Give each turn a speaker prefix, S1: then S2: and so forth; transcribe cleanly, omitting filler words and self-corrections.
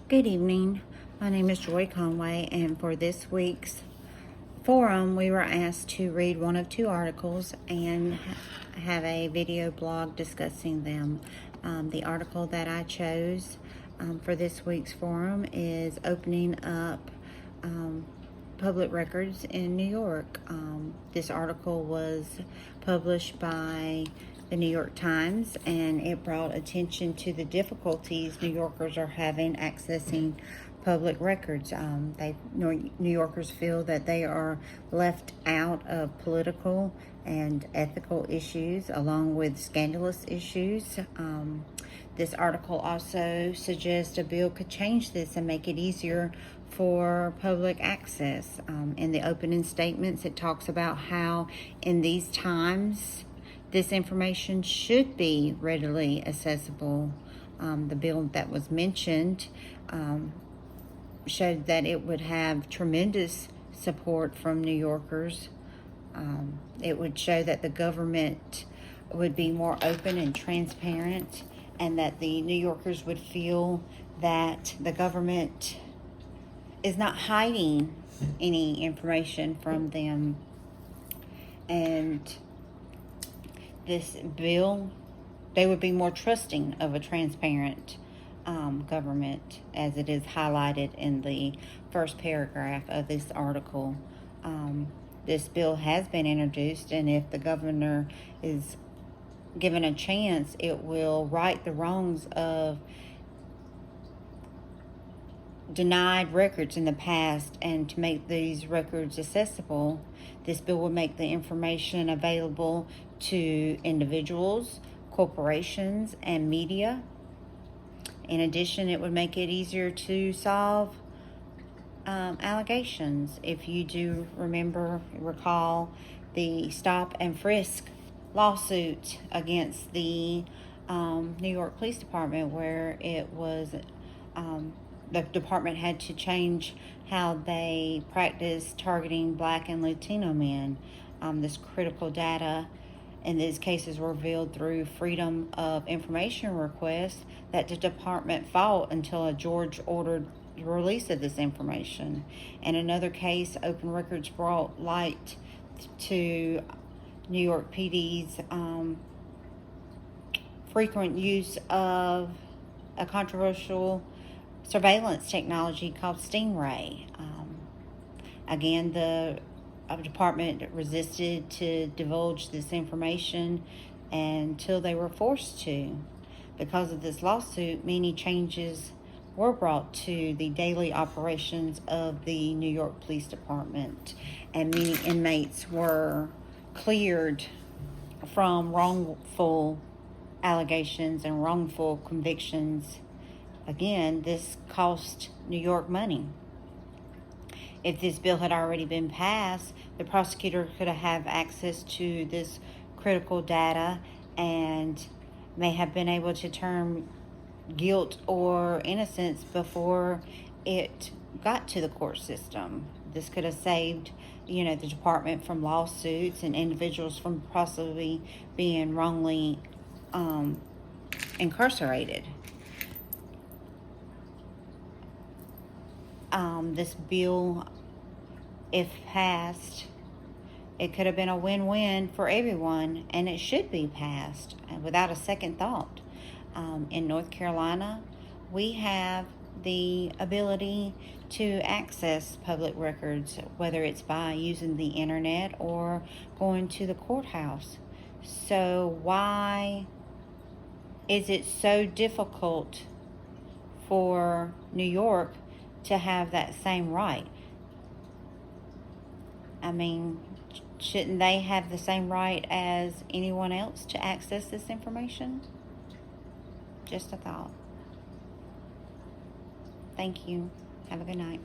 S1: Good evening. My name is Joy Conway, and for this week's forum, we were asked to read one of two articles and have a video blog discussing them. The article that I chose for this week's forum is opening up public records in New York. This article was published by the New York Times, and it brought attention to the difficulties New Yorkers are having accessing public records. New Yorkers feel that they are left out of political and ethical issues, along with scandalous issues. This article also suggests a bill could change this and make it easier for public access. In the opening statements, it talks about how in these times this information should be readily accessible. The bill that was mentioned showed that it would have tremendous support from New Yorkers. It would show that the government would be more open and transparent, and that the New Yorkers would feel that the government is not hiding any information from them. And this bill, they would be more trusting of a transparent government, as it is highlighted in the first paragraph of this article. This bill has been introduced, and if the governor is given a chance, it will right the wrongs of denied records in the past, and to make these records accessible. This bill will make the information available to individuals, corporations, and media. In addition, it would make it easier to solve allegations. If you do recall the stop and frisk lawsuit against the New York Police Department, where it was the department had to change how they practice targeting Black and Latino men. This critical data in these cases were revealed through Freedom of Information requests that the department fought until a judge ordered the release of this information. In another case, open records brought light to New York PD's frequent use of a controversial surveillance technology called Stingray. Again, the department resisted to divulge this information until they were forced to. Because of this lawsuit, many changes were brought to the daily operations of the New York Police Department, and many inmates were cleared from wrongful allegations and wrongful convictions. Again, this cost New York money. If this bill had already been passed, the prosecutor could have access to this critical data and may have been able to determine guilt or innocence before it got to the court system. This could have saved, the department from lawsuits and individuals from possibly being wrongly incarcerated. This bill, if passed, it could have been a win-win for everyone, and it should be passed without a second thought. In North Carolina, we have the ability to access public records, whether it's by using the internet or going to the courthouse. So why is it so difficult for New York to have that same right? I mean, shouldn't they have the same right as anyone else to access this information? Just a thought. Thank you. Have a good night.